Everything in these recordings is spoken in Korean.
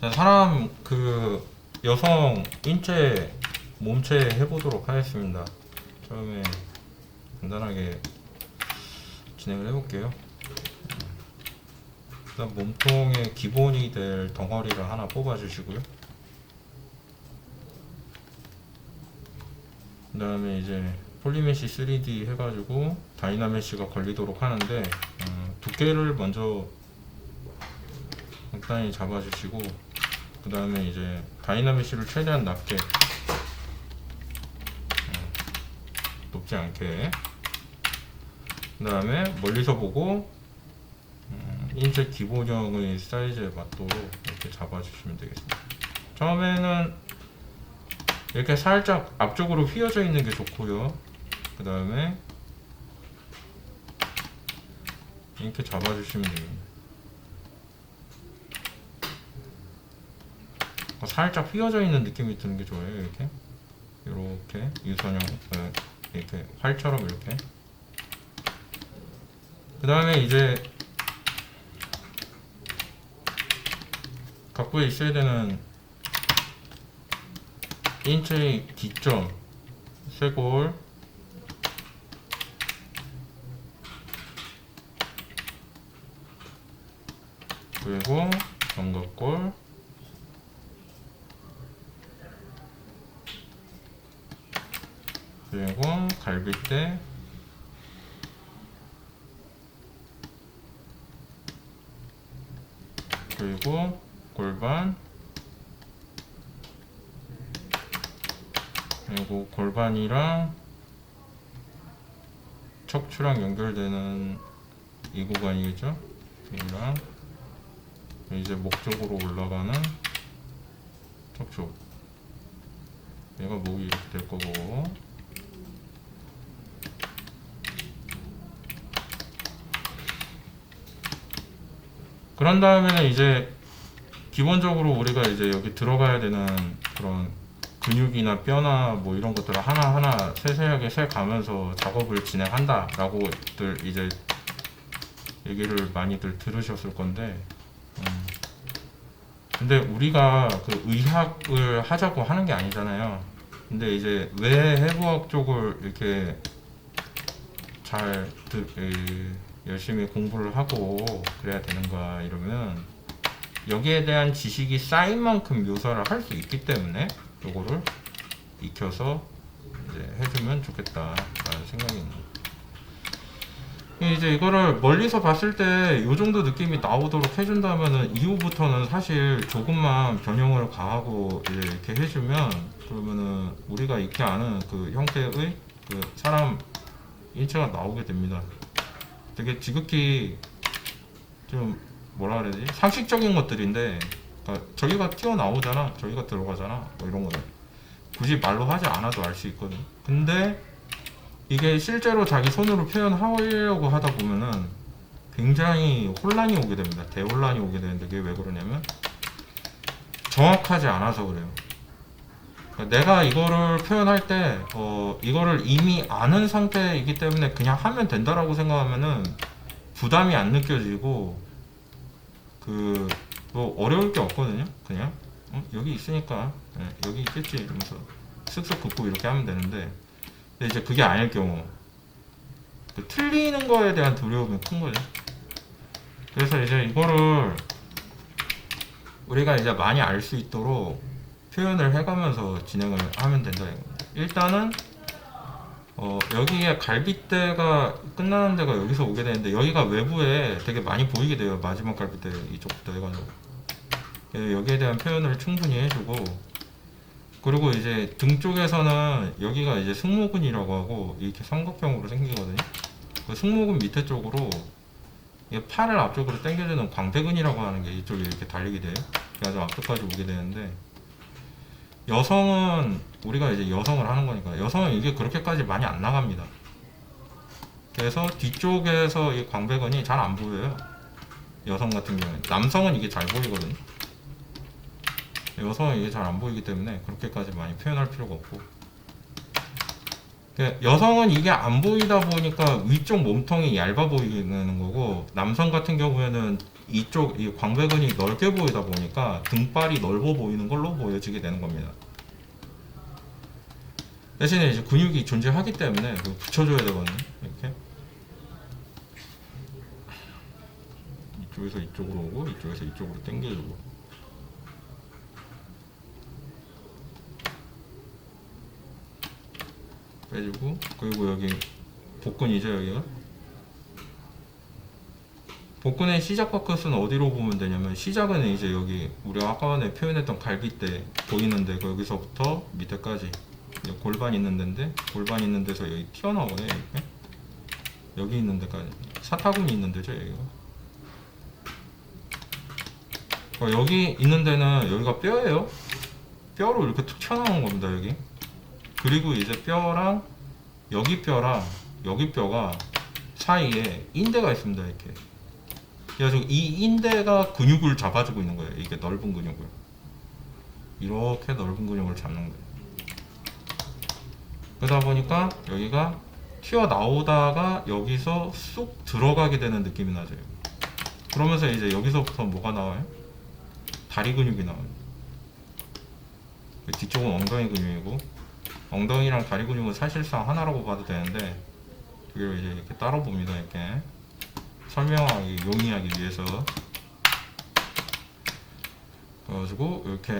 자, 사람 그 여성 인체 몸체 해보도록 하겠습니다. 처음에 간단하게 진행을 해볼게요. 일단 몸통의 기본이 될 덩어리를 하나 뽑아주시고요. 그 다음에 이제 폴리메시 3D 해가지고 다이나메시가 걸리도록 하는데 두께를 먼저 간단히 잡아주시고, 그 다음에 이제 다이나메시를 최대한 낮게, 높지 않게, 그 다음에 멀리서 보고 인체 기본형의 사이즈에 맞도록 이렇게 잡아주시면 되겠습니다. 처음에는 이렇게 살짝 앞쪽으로 휘어져 있는 게 좋고요. 그 다음에 이렇게 잡아주시면 됩니다. 살짝 휘어져 있는 느낌이 드는 게 좋아요. 이렇게 유선형, 이렇게 활처럼 이렇게. 그 다음에 이제 갖고 있어야 되는 인체의 기점, 쇄골, 그리고 견갑골, 그리고 갈비뼈, 그리고 골반, 그리고 골반이랑 척추랑 연결되는 이 구간이겠죠? 이랑 이제 목 쪽으로 올라가는 척추, 얘가 목이 이렇게 될 거고, 그런 다음에는 이제 기본적으로 우리가 이제 여기 들어가야 되는 그런 근육이나 뼈나 뭐 이런 것들을 하나하나 세세하게 세가면서 작업을 진행한다 라고들 이제 얘기를 많이들 들으셨을 건데, 근데 우리가 그 의학을 하자고 하는 게 아니잖아요. 근데 이제 왜 해부학 쪽을 이렇게 잘 열심히 공부를 하고 그래야 되는가 이러면, 여기에 대한 지식이 쌓인 만큼 묘사를 할 수 있기 때문에 요거를 익혀서 이제 해주면 좋겠다라는 생각입니다. 이제 이거를 멀리서 봤을 때 요 정도 느낌이 나오도록 해준다면은 이후부터는 사실 조금만 변형을 가하고 이렇게 해주면, 그러면은 우리가 익히 아는 그 형태의 그 사람 인체가 나오게 됩니다. 되게 지극히 좀 뭐라 그래야 되지? 상식적인 것들인데, 그러니까 저기가 튀어나오잖아, 저기가 들어가잖아, 뭐 이런 거는 굳이 말로 하지 않아도 알 수 있거든. 근데 이게 실제로 자기 손으로 표현하려고 하다 보면은 굉장히 혼란이 오게 됩니다. 대혼란이 오게 되는데, 그게 왜 그러냐면 정확하지 않아서 그래요. 그러니까 내가 이거를 표현할 때 이거를 이미 아는 상태이기 때문에 그냥 하면 된다라고 생각하면은 부담이 안 느껴지고, 뭐 어려울 게 없거든요. 그냥 여기 있으니까 여기 있겠지 이러면서 쓱쓱 긋고 이렇게 하면 되는데, 근데 이제 그게 아닐 경우 틀리는 거에 대한 두려움이 큰 거죠. 그래서 이제 이거를 우리가 이제 많이 알 수 있도록 표현을 해가면서 진행을 하면 된다. 일단은 여기에 갈빗대가 끝나는 데가 여기서 오게 되는데, 여기가 외부에 되게 많이 보이게 돼요. 마지막 갈빗대 이쪽부터 해가지고 여기에 대한 표현을 충분히 해주고, 그리고 이제 등 쪽에서는 여기가 이제 승모근이라고 하고 이렇게 삼각형으로 생기거든요. 그 승모근 밑에 쪽으로 팔을 앞쪽으로 당겨주는 광대근이라고 하는 게 이쪽에 이렇게 달리게 돼요. 그래서 앞쪽까지 오게 되는데, 여성은 우리가 이제 여성을 하는 거니까 여성은 이게 그렇게까지 많이 안 나갑니다. 그래서 뒤쪽에서 이 광배근이 잘 안 보여요. 여성 같은 경우에. 남성은 이게 잘 보이거든요. 여성은 이게 잘 안 보이기 때문에 그렇게까지 많이 표현할 필요가 없고, 여성은 이게 안 보이다 보니까 위쪽 몸통이 얇아 보이는 거고, 남성 같은 경우에는 이쪽 이 광배근이 넓게 보이다 보니까 등발이 넓어 보이는 걸로 보여지게 되는 겁니다. 대신에 이제 근육이 존재하기 때문에 붙여줘야 되거든요. 이렇게 이쪽에서 이쪽으로 오고 이쪽에서 이쪽으로 당겨주고, 빼주고, 그리고 여기 복근이죠. 여기가 복근의 시작 바끝은 어디로 보면 되냐면, 시작은 이제 여기 우리가 아까 전에 표현했던 갈비뼈 보이는데 여기서부터 밑에까지 골반 있는 데인데, 골반 있는 데서 여기 튀어나오네. 이렇게 여기 있는 데까지 사타구니 있는 데죠. 여기가 여기 있는 데는 여기가 뼈예요. 뼈로 이렇게 툭 튀어나오는 겁니다. 여기. 그리고 이제 뼈랑 여기 뼈랑 여기 뼈가 사이에 인대가 있습니다. 이렇게. 그래서 이 인대가 근육을 잡아주고 있는 거예요. 이게 넓은 근육을. 이렇게 넓은 근육을 잡는 거예요. 그러다 보니까 여기가 튀어나오다가 여기서 쏙 들어가게 되는 느낌이 나죠. 그러면서 이제 여기서부터 뭐가 나와요? 다리 근육이 나와요. 뒤쪽은 엉덩이 근육이고, 엉덩이랑 다리 근육은 사실상 하나라고 봐도 되는데, 이걸 이제 이렇게 따로 봅니다. 이렇게 설명하기 용이하기 위해서. 그래가지고 이렇게,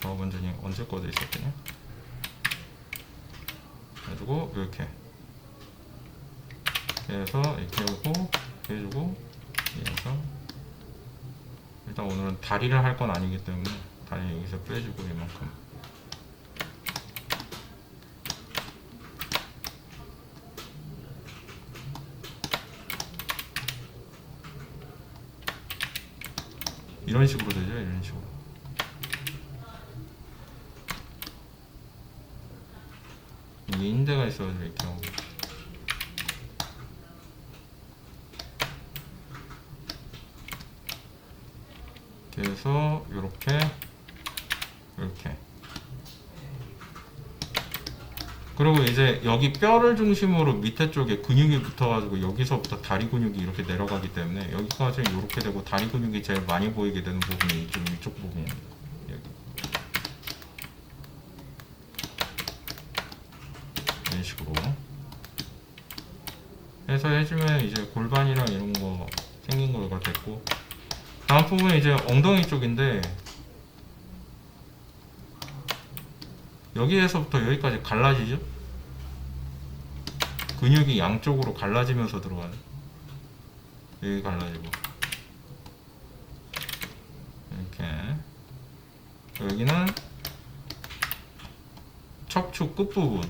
저 완전히 언제 꺼져 있었더니, 그래가지고 이렇게 해서 이렇게 하고 해주고, 해서 일단 오늘은 다리를 할 건 아니기 때문에 다리 여기서 빼주고 이만큼. 이런 식으로 되죠. 이런 식으로. 여기 인대가 있어서 이렇게 하고. 그래서 이렇게 그리고 이제 여기 뼈를 중심으로 밑에 쪽에 근육이 붙어가지고 여기서부터 다리 근육이 이렇게 내려가기 때문에 여기까지 이렇게 되고, 다리 근육이 제일 많이 보이게 되는 부분이 이쪽 부분입니다. 여기. 이런 식으로 해서 해주면 이제 골반이랑 이런 거 생긴 거가 됐고, 다음 부분은 이제 엉덩이 쪽인데, 여기에서부터 여기까지 갈라지죠? 근육이 양쪽으로 갈라지면서 들어가요. 여기 갈라지고 이렇게. 여기는 척추 끝부분,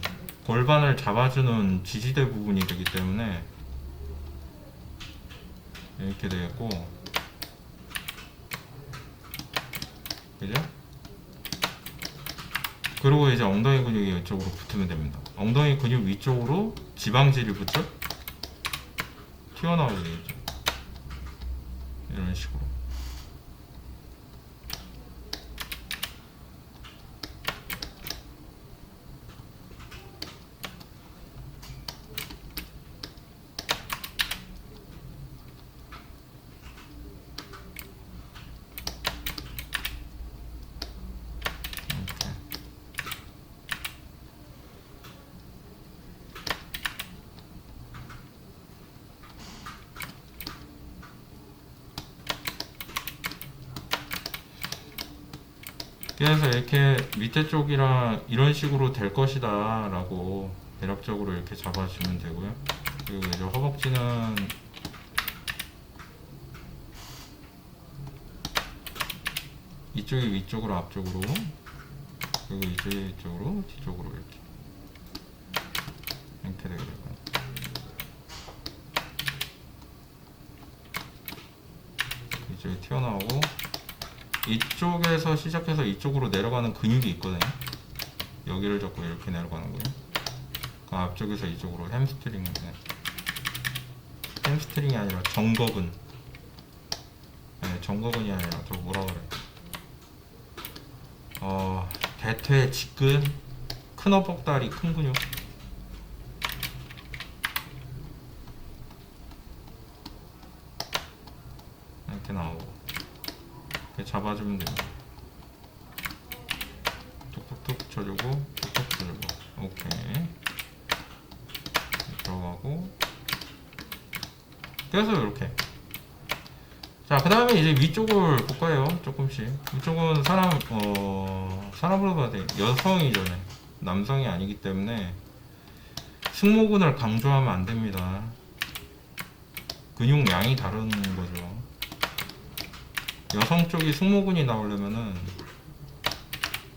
골반을 잡아주는 지지대 부분이 되기 때문에 이렇게 되겠고, 그죠? 그리고 이제 엉덩이 근육이 이쪽으로 붙으면 됩니다. 엉덩이 근육 위쪽으로 지방질이 붙죠? 튀어나오게 되겠죠. 이런 식으로. 그래서 이렇게 밑에 쪽이랑 이런 식으로 될 것이다 라고 대략적으로 이렇게 잡아주면 되고요. 그리고 이제 허벅지는 이쪽이 위쪽으로 앞쪽으로, 그리고 이쪽이 이쪽으로 뒤쪽으로 이렇게 되게 되고요. 이쪽이 튀어나오고, 이쪽에서 시작해서 이쪽으로 내려가는 근육이 있거든요. 여기를 잡고 이렇게 내려가는 거예요. 그 앞쪽에서 이쪽으로 햄스트링이 아니라 정거근. 네, 정거근이 아니라 저 뭐라 그래? 대퇴, 직근, 큰 허벅다리, 큰 근육. 이렇게 나오고 이렇게 잡아주면 됩니다. 툭툭툭 쳐주고 툭툭 쳐주고 오케이 들어가고 그래서 이렇게. 자, 그 다음에 이제 위쪽을 볼 거예요. 조금씩. 위쪽은 사람으로 봐야 돼. 여성이잖아요. 남성이 아니기 때문에 승모근을 강조하면 안 됩니다. 근육량이 다른 거죠. 여성 쪽이 승모근이 나오려면은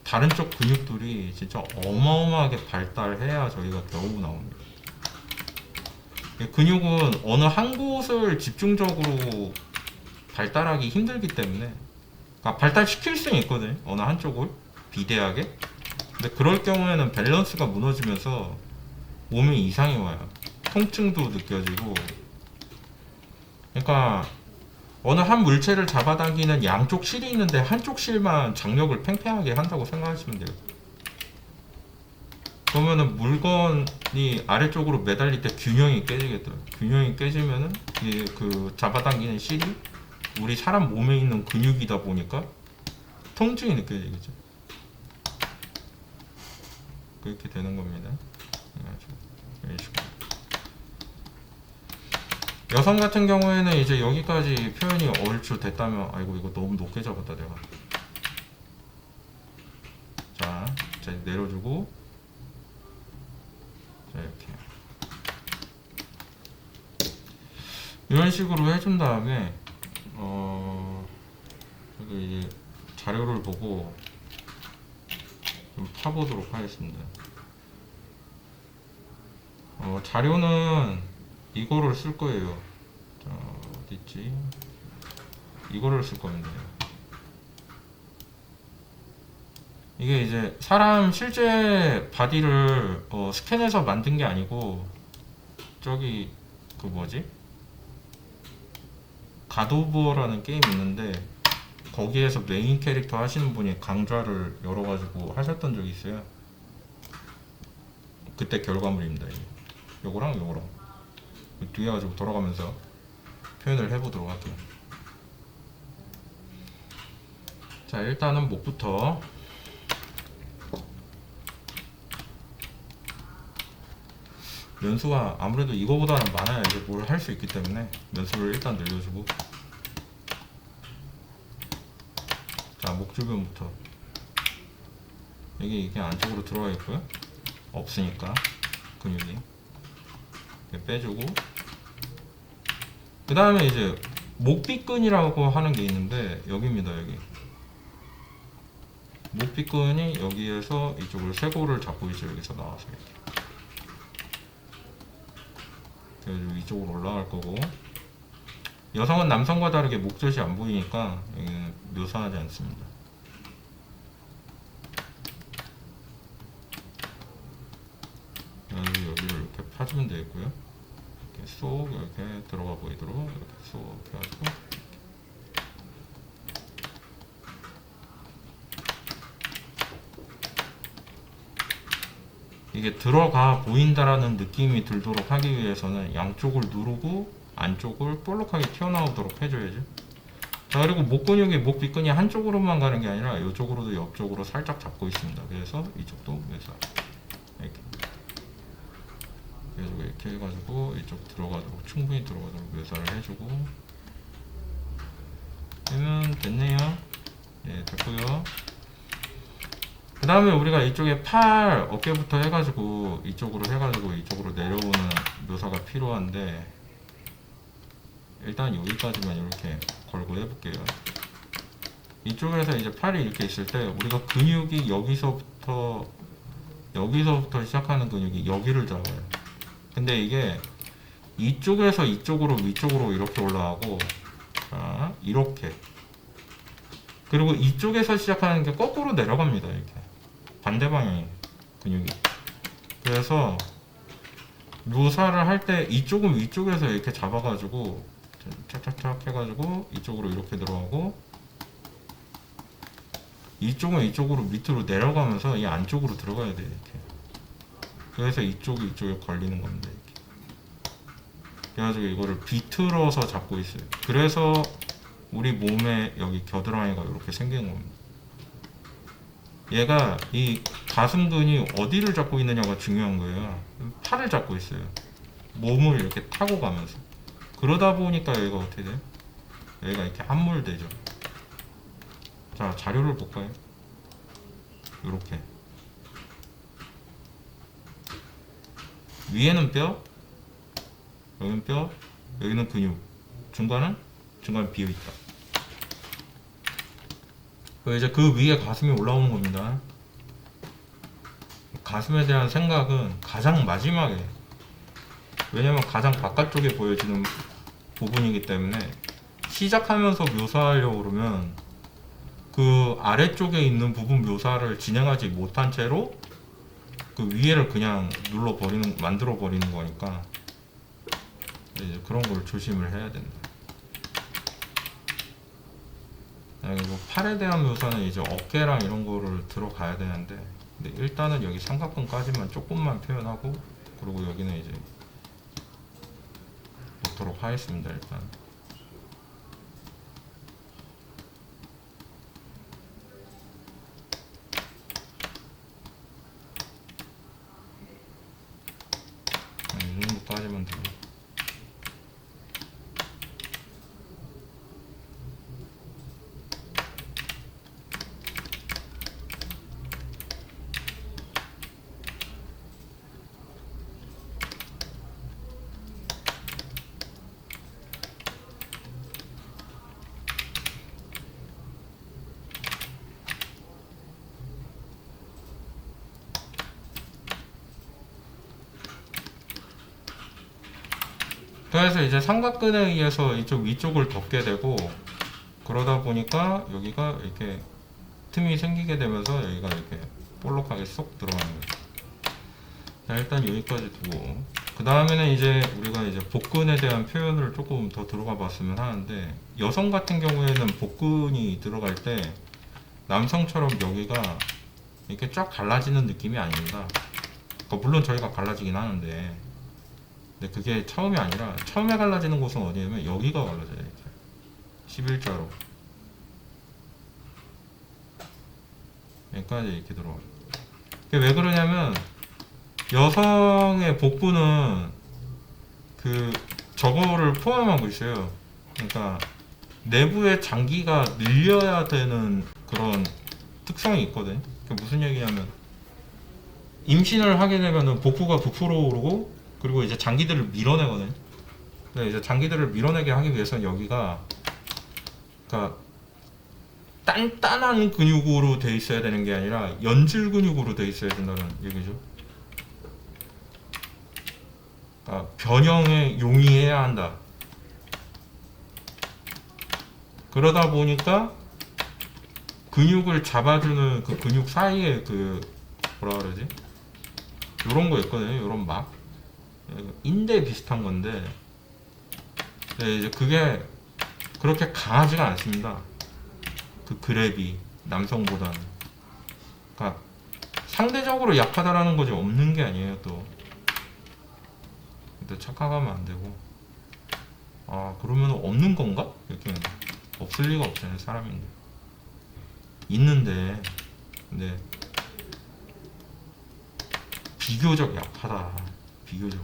다른 쪽 근육들이 진짜 어마어마하게 발달해야 저희가 겨우 나옵니다. 근육은 어느 한 곳을 집중적으로 발달하기 힘들기 때문에, 그러니까 발달시킬 수는 있거든요. 어느 한쪽을 비대하게. 근데 그럴 경우에는 밸런스가 무너지면서 몸에 이상이 와요. 통증도 느껴지고. 그러니까 어느 한 물체를 잡아당기는 양쪽 실이 있는데 한쪽 실만 장력을 팽팽하게 한다고 생각하시면 돼요. 그러면은 물건이 아래쪽으로 매달릴 때 균형이 깨지겠더라고요. 균형이 깨지면은 그 잡아당기는 실이 우리 사람 몸에 있는 근육이다 보니까 통증이 느껴지겠죠. 그렇게 되는 겁니다. 이런 식으로. 여성 같은 경우에는 이제 여기까지 표현이 얼추 됐다면, 아이고 이거 너무 높게 잡았다 내가. 자 내려주고, 자 이렇게 이런 식으로 해준 다음에 여기 이제 자료를 보고 좀 파보도록 하겠습니다. 자료는 이거를 쓸 거예요. 자, 어디 있지? 이거를 쓸 겁니다. 이게 이제 사람 실제 바디를 스캔해서 만든 게 아니고, 저기 그 뭐지? 갓오브워라는 게임 있는데 거기에서 메인 캐릭터 하시는 분이 강좌를 열어가지고 하셨던 적이 있어요. 그때 결과물입니다. 요거랑 요거랑 뒤에 가지고 돌아가면서 표현을 해보도록 할게요. 자, 일단은 목부터. 면수가 아무래도 이거보다는 많아야 이제 뭘 할 수 있기 때문에 면수를 일단 늘려주고, 자, 목 주변부터 이게 안쪽으로 들어가 있고요. 없으니까 근육이 이렇게 빼주고, 그 다음에 이제 목비근이라고 하는 게 있는데 여기입니다. 여기 목비근이 여기에서 이쪽을 쇄골을 잡고 있죠. 여기서 나와서 이렇게. 그래서 이쪽으로 올라갈 거고, 여성은 남성과 다르게 목젖이 안 보이니까 여기는 묘사하지 않습니다. 여기를 이렇게 파주면 되겠고요. 이렇게 쏙 이렇게 들어가 보이도록 이렇게 쏙 해가지고, 이게 들어가 보인다라는 느낌이 들도록 하기 위해서는 양쪽을 누르고 안쪽을 볼록하게 튀어나오도록 해줘야죠. 자, 그리고 목 근육이 목 빗근이 한쪽으로만 가는 게 아니라 이쪽으로도 옆쪽으로 살짝 잡고 있습니다. 그래서 이쪽도 묘사 이렇게 그래가지고 이렇게 해가지고 이쪽 들어가도록, 충분히 들어가도록 묘사를 해주고 되면 됐네요. 네, 됐고요. 그 다음에 우리가 이쪽에 팔, 어깨부터 해가지고 이쪽으로 내려오는 묘사가 필요한데, 일단 여기까지만 이렇게 걸고 해볼게요. 이쪽에서 이제 팔이 이렇게 있을 때 우리가 근육이 여기서부터 시작하는 근육이 여기를 잡아요. 근데 이게 이쪽에서 이쪽으로 위쪽으로 이렇게 올라가고, 자, 이렇게, 그리고 이쪽에서 시작하는 게 거꾸로 내려갑니다. 이렇게 반대 방향이 근육이. 그래서 묘사를 할 때 이쪽은 위쪽에서 이렇게 잡아가지고 착착착 해가지고 이쪽으로 이렇게 들어가고, 이쪽은 이쪽으로 밑으로 내려가면서 이 안쪽으로 들어가야 돼요. 이렇게. 그래서 이쪽이 이쪽에 걸리는 겁니다. 이렇게. 그래가지고 이거를 비틀어서 잡고 있어요. 그래서 우리 몸에 여기 겨드랑이가 이렇게 생긴 겁니다. 얘가 이 가슴근이 어디를 잡고 있느냐가 중요한 거예요. 팔을 잡고 있어요. 몸을 이렇게 타고 가면서. 그러다 보니까 여기가 어떻게 돼요? 여기가 이렇게 함몰되죠. 자, 자료를 볼까요? 이렇게 위에는 뼈, 여기는 뼈, 여기는 근육, 중간은 비어있다. 이제 그 위에 가슴이 올라오는 겁니다. 가슴에 대한 생각은 가장 마지막에, 왜냐면 가장 바깥쪽에 보여지는 부분이기 때문에 시작하면서 묘사하려고 그러면 그 아래쪽에 있는 부분 묘사를 진행하지 못한 채로 그 위에를 그냥 만들어 버리는 거니까 이제 그런 걸 조심을 해야 된다. 그리고 팔에 대한 묘사는 이제 어깨랑 이런 거를 들어가야 되는데, 근데 일단은 여기 삼각근까지만 조금만 표현하고, 그리고 여기는 이제 놓도록 하겠습니다. 일단 이 정도까지만 되고, 그래서 이제 삼각근에 의해서 이쪽 위쪽을 덮게 되고, 그러다 보니까 여기가 이렇게 틈이 생기게 되면서 여기가 이렇게 볼록하게 쏙 들어가는 거죠. 자, 일단 여기까지 두고, 그 다음에는 이제 우리가 이제 복근에 대한 표현을 조금 더 들어가 봤으면 하는데, 여성 같은 경우에는 복근이 들어갈 때 남성처럼 여기가 이렇게 쫙 갈라지는 느낌이 아닙니다. 그러니까 물론 저희가 갈라지긴 하는데, 근데 그게 처음이 아니라, 처음에 갈라지는 곳은 어디냐면 여기가 갈라져요. 이렇게 11자로 여기까지 이렇게 들어와요. 그게 왜 그러냐면 여성의 복부는 그 저거를 포함하고 있어요. 그러니까 내부의 장기가 늘려야 되는 그런 특성이 있거든. 그게 무슨 얘기냐면, 임신을 하게 되면은 복부가 부풀어 오르고, 그리고 이제 장기들을 밀어내거든. 근데 이제 장기들을 밀어내게 하기 위해서는 여기가, 그러니까 단단한 근육으로 돼 있어야 되는 게 아니라 연질 근육으로 돼 있어야 된다는 얘기죠. 그러니까 변형에 용이해야 한다. 그러다 보니까 근육을 잡아주는 그 근육 사이에 그 뭐라 그러지? 요런 거 있거든요. 요런 막 인대 비슷한 건데, 네, 이제 그게 그렇게 강하지가 않습니다. 그 그랩이 남성보다는. 그러니까 상대적으로 약하다라는 거지 없는 게 아니에요. 또 착각하면 안 되고, 아 그러면 없는 건가? 이렇게 없을 리가 없잖아요. 사람인데 있는데, 근데 비교적 약하다. 비교적.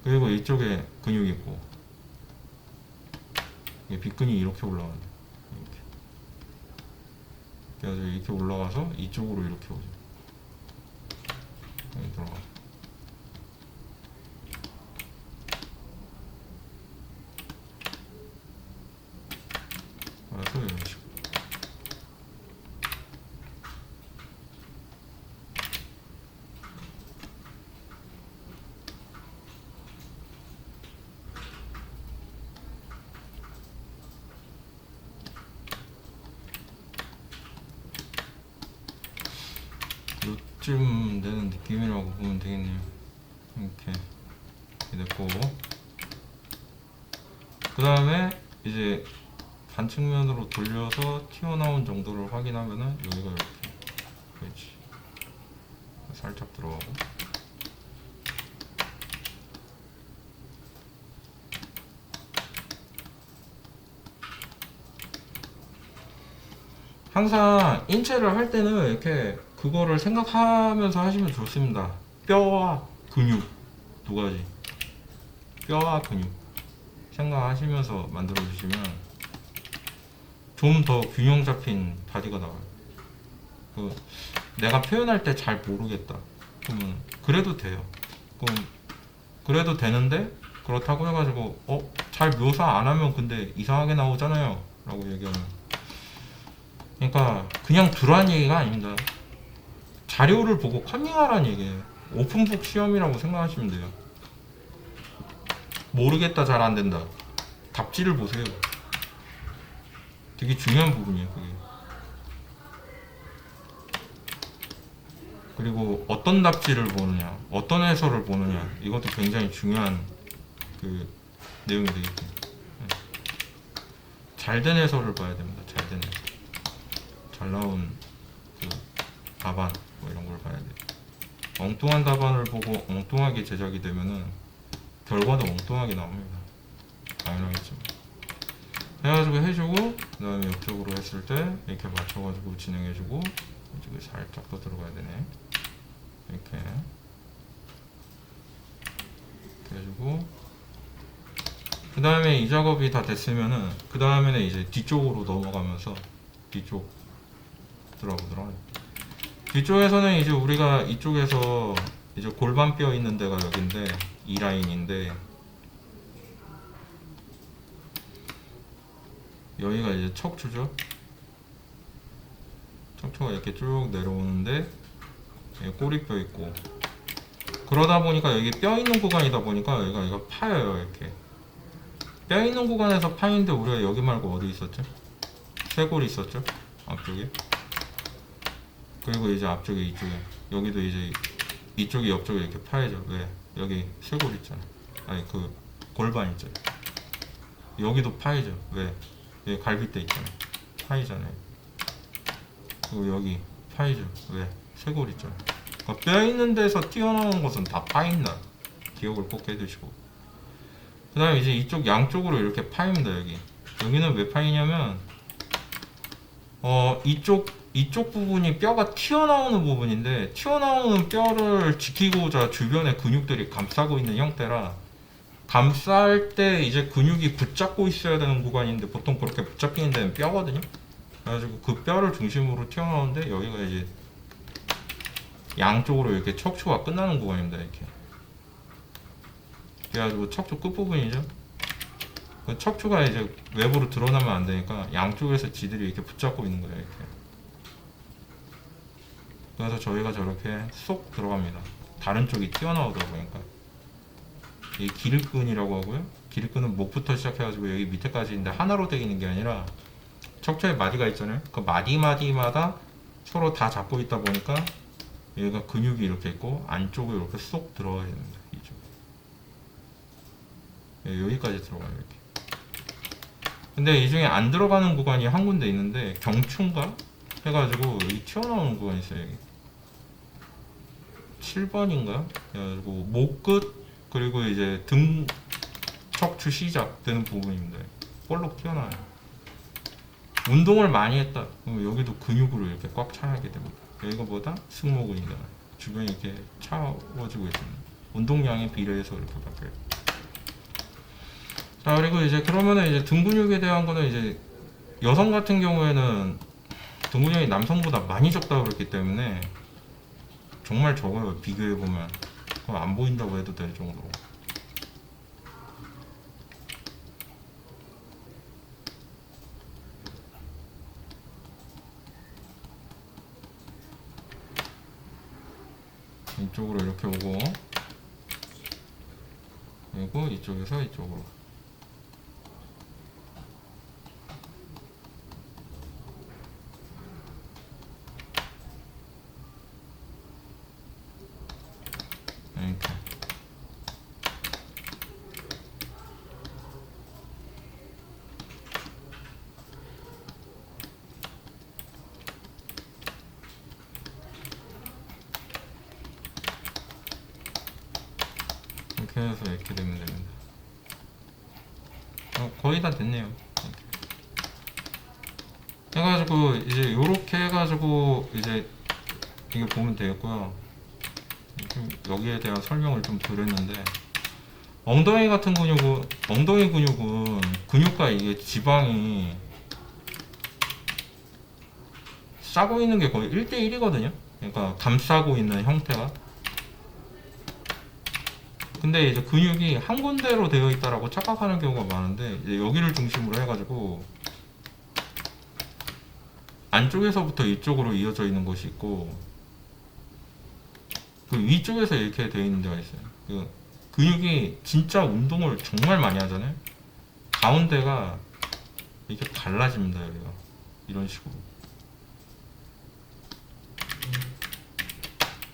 그리고 이쪽에 근육이 있고, 이게 빗근이 이렇게 올라가네. 이렇게. 그래서 이렇게 올라가서 이쪽으로 이렇게 오죠. 여기 들어가. 그래서 이런 식으로. 요쯤 되는 느낌이라고 보면 되겠네요. 이렇게 됐고, 그 다음에 이제 반측면으로 돌려서 튀어나온 정도를 확인하면은 여기가 이렇게, 그렇지, 살짝 들어가고, 항상 인체를 할 때는 이렇게 그거를 생각하면서 하시면 좋습니다. 뼈와 근육 두 가지. 뼈와 근육 생각하시면서 만들어 주시면 좀 더 균형 잡힌 바디가 나와요. 그 내가 표현할 때 잘 모르겠다. 그러면 그래도 돼요. 그럼 그래도 되는데 그렇다고 해가지고 잘 묘사 안 하면 근데 이상하게 나오잖아요. 라고 얘기하면 그러니까 그냥 두란 얘기가 아닙니다. 자료를 보고 컨닝하라는 얘기예요. 오픈북 시험이라고 생각하시면 돼요. 모르겠다, 잘 안 된다. 답지를 보세요. 되게 중요한 부분이에요, 그게. 그리고 어떤 답지를 보느냐, 어떤 해설을 보느냐, 이것도 굉장히 중요한 그 내용이 되겠죠. 잘된 해설을 봐야 됩니다. 잘된 해설. 잘 나온 그 답안 뭐 이런 걸 봐야 돼요. 엉뚱한 답안을 보고 엉뚱하게 제작이 되면은 결과도 엉뚱하게 나옵니다. 당연하겠지만. 해가지고 해주고 그 다음에 옆쪽으로 했을 때 이렇게 맞춰가지고 진행해주고 이쪽에 살짝 더 들어가야 되네. 이렇게 해주고 그 다음에 이 작업이 다 됐으면은 그 다음에는 이제 뒤쪽으로 넘어가면서 뒤쪽 들어가보도록 하죠. 뒤쪽에서는 이제 우리가 이쪽에서 이제 골반뼈 있는 데가 여긴데 이 라인인데 여기가 이제 척추죠. 척추가 이렇게 쭉 내려오는데 꼬리뼈 있고 그러다 보니까 여기 뼈 있는 구간이다 보니까 여기가 이거 파여요. 이렇게 뼈 있는 구간에서 파인데 우리가 여기 말고 어디 있었죠? 쇄골이 있었죠? 앞쪽에. 그리고 이제 앞쪽에 이쪽에 여기도 이제 이쪽이 옆쪽에 이렇게 파이죠. 왜? 여기 쇄골 있잖아. 아니 그 골반 있잖아. 여기도 파이죠. 왜? 여기 갈비뼈 있잖아. 파이잖아요. 그리고 여기 파이죠. 왜? 쇄골 있잖아. 그러니까 뼈 있는 데서 튀어나오는 것은 다 파인다. 기억을 꼭 해두시고. 그 다음에 이제 이쪽 양쪽으로 이렇게 파입니다. 여기는 왜 파이냐면 이쪽 부분이 뼈가 튀어나오는 부분인데 튀어나오는 뼈를 지키고자 주변의 근육들이 감싸고 있는 형태라 감쌀 때 이제 근육이 붙잡고 있어야 되는 구간인데 보통 그렇게 붙잡히는 데는 뼈거든요. 그래가지고 그 뼈를 중심으로 튀어나오는데 여기가 이제 양쪽으로 이렇게 척추가 끝나는 구간입니다. 이렇게. 그래가지고 척추 끝부분이죠. 그 척추가 이제 외부로 드러나면 안 되니까 양쪽에서 지들이 이렇게 붙잡고 있는 거예요. 이렇게. 그래서 저희가 저렇게 쏙 들어갑니다. 다른 쪽이 튀어나오다 보니까. 이 기립근이라고 하고요. 기립근은 목부터 시작해가지고 여기 밑에까지 있는데 하나로 되어 있는 게 아니라 척추에 마디가 있잖아요. 그 마디마디마다 서로 다 잡고 있다 보니까 여기가 근육이 이렇게 있고 안쪽으로 이렇게 쏙 들어가야 됩니다. 이쪽. 여기까지 들어가요. 이렇게. 근데 이 중에 안 들어가는 구간이 한 군데 있는데 경추인가? 해가지고 여기 튀어나오는 구간이 있어요. 여기 7번인가? 그래가지고 목끝 그리고 이제 등 척추 시작되는 부분입니다. 볼록 튀어나와요. 운동을 많이 했다. 그럼 여기도 근육으로 이렇게 꽉 차게 됩니다. 이거보다 승모근이잖아. 주변이 이렇게 차워지고 있습니다. 운동량에 비례해서 이렇게 바뀌어요. 자, 그리고 이제 그러면은 이제 등 근육에 대한 거는 이제 여성 같은 경우에는 등 근육이 남성보다 많이 적다고 그랬기 때문에 정말 적어요. 비교해보면. 그럼 안 보인다고 해도 될 정도로. 이쪽으로 이렇게 오고 그리고 이쪽에서 이쪽으로 이렇게 이렇게 해서 이렇게 되면 됩니다. 거의 다 됐네요. 이렇게. 해가지고 이제 요렇게 해가지고 이제 이게 보면 되겠고요. 좀 여기에 대한 설명을 좀 드렸는데, 엉덩이 같은 근육은, 엉덩이 근육은 근육과 이게 지방이 싸고 있는 게 거의 1대1이거든요. 그러니까 감싸고 있는 형태가. 근데 이제 근육이 한 군데로 되어 있다라고 착각하는 경우가 많은데, 이제 여기를 중심으로 해가지고 안쪽에서부터 이쪽으로 이어져 있는 것이 있고, 그 위쪽에서 이렇게 되어 있는 데가 있어요. 그 근육이 진짜 운동을 정말 많이 하잖아요. 가운데가 이렇게 갈라집니다. 여기가 이런 식으로.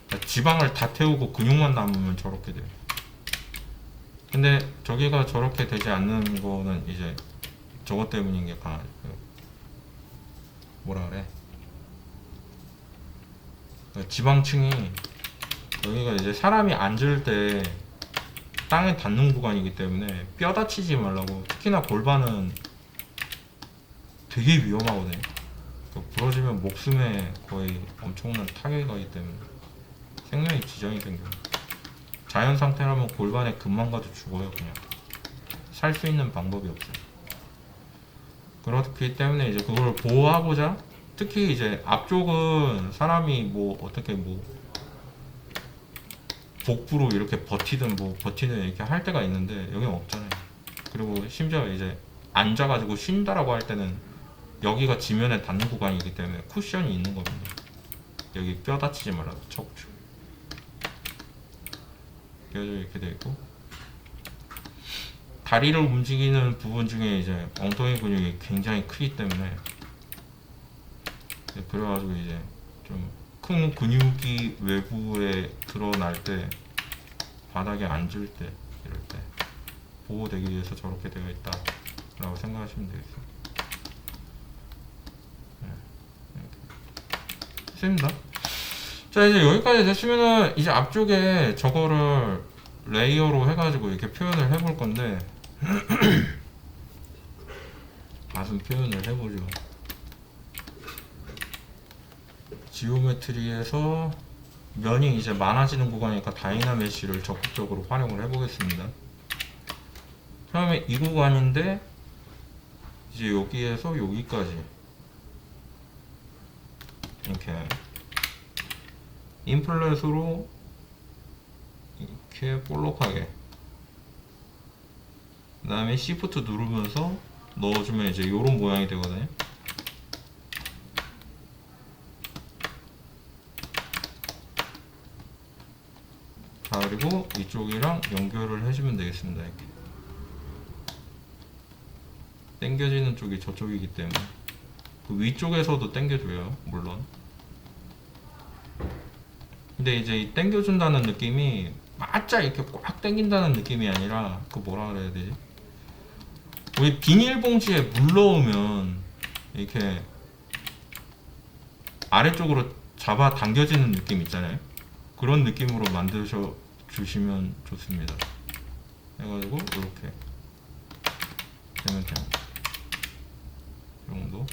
그러니까 지방을 다 태우고 근육만 남으면 저렇게 돼요. 근데 저기가 저렇게 되지 않는 거는 이제 저것 때문인 게 강하죠. 뭐라 그래? 지방층이, 여기가 이제 사람이 앉을 때 땅에 닿는 구간이기 때문에 뼈 다치지 말라고, 특히나 골반은 되게 위험하거든요. 부러지면 목숨에 거의 엄청난 타격이 가기 때문에 생명에 지장이 생겨요. 자연 상태라면 골반에 금만 가도 죽어요. 그냥 살 수 있는 방법이 없어요. 그렇기 때문에 이제 그걸 보호하고자, 특히 이제 앞쪽은 사람이 뭐 어떻게 뭐 복부로 이렇게 버티든 뭐 버티는 이렇게 할 때가 있는데 여기는 없잖아요. 그리고 심지어 이제 앉아가지고 쉰다라고 할 때는 여기가 지면에 닿는 구간이기 때문에 쿠션이 있는 겁니다. 여기 뼈 다치지 말라고 척추 이렇게 되어 있고, 다리를 움직이는 부분 중에 이제 엉덩이 근육이 굉장히 크기 때문에, 그래가지고 이제 좀 큰 근육이 외부에 드러날 때, 바닥에 앉을 때, 이럴 때 보호되기 위해서 저렇게 되어 있다 라고 생각하시면 되겠어요. 됐습니다. 자, 이제 여기까지 됐으면은 이제 앞쪽에 저거를 레이어로 해가지고 이렇게 표현을 해볼 건데 가슴 표현을 해보죠. 지오메트리에서 면이 이제 많아지는 구간이니까 다이나메쉬를 적극적으로 활용을 해보겠습니다. 처음에 이 구간인데 이제 여기에서 여기까지 이렇게 인플렛으로 이렇게 볼록하게, 그 다음에 시프트 누르면서 넣어주면 이제 요런 모양이 되거든요. 자, 그리고 이쪽이랑 연결을 해주면 되겠습니다. 이렇게 당겨지는 쪽이 저쪽이기 때문에 그 위쪽에서도 당겨줘요, 물론. 근데 이제 이 당겨준다는 느낌이 바짝 이렇게 꽉 당긴다는 느낌이 아니라, 그 뭐라 그래야 되지? 우리 비닐봉지에 물 넣으면 이렇게 아래쪽으로 잡아 당겨지는 느낌 있잖아요. 그런 느낌으로 만드셔 주시면 좋습니다. 해가지고 이렇게 되면 돼요. 이 정도.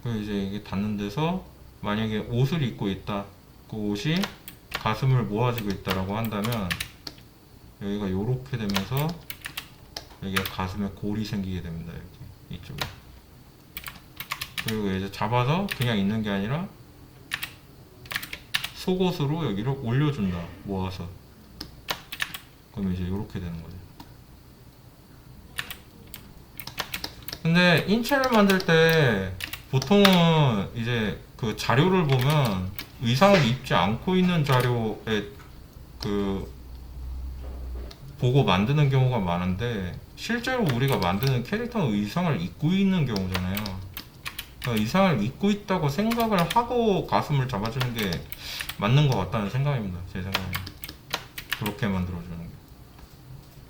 그리고 이제 이게 닿는 데서 만약에 옷을 입고 있다, 그 옷이 가슴을 모아주고 있다라고 한다면 여기가 이렇게 되면서 여기가 가슴에 골이 생기게 됩니다. 이렇게 이쪽에. 그리고 이제 잡아서 그냥 있는 게 아니라 속옷으로 여기를 올려준다, 모아서. 그럼 이제 이렇게 되는 거죠. 근데 인체를 만들 때 보통은 이제 그 자료를 보면 의상을 입지 않고 있는 자료에 그 보고 만드는 경우가 많은데, 실제로 우리가 만드는 캐릭터는 의상을 입고 있는 경우잖아요. 그러니까 의상을 입고 있다고 생각을 하고 가슴을 잡아주는 게 맞는 것 같다는 생각입니다. 제 생각에. 그렇게 만들어주는 게.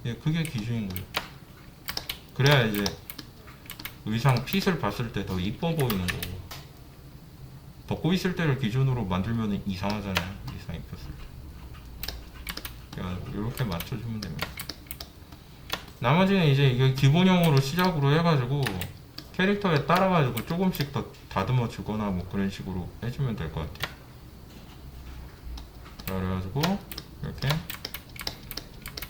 예, 그게 기준인 거예요. 그래야 이제 의상 핏을 봤을 때 더 이뻐 보이는 거고, 벗고 있을 때를 기준으로 만들면 이상하잖아요. 의상 입혔을 때. 그러니까 이렇게 맞춰주면 됩니다. 나머지는 이제 이게 기본형으로 시작으로 해가지고 캐릭터에 따라가지고 조금씩 더 다듬어 주거나 뭐 그런 식으로 해주면 될 것 같아요. 자, 그래가지고 이렇게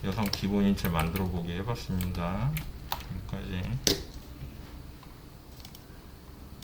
여성 기본 인체 만들어 보기 해봤습니다. 여기까지.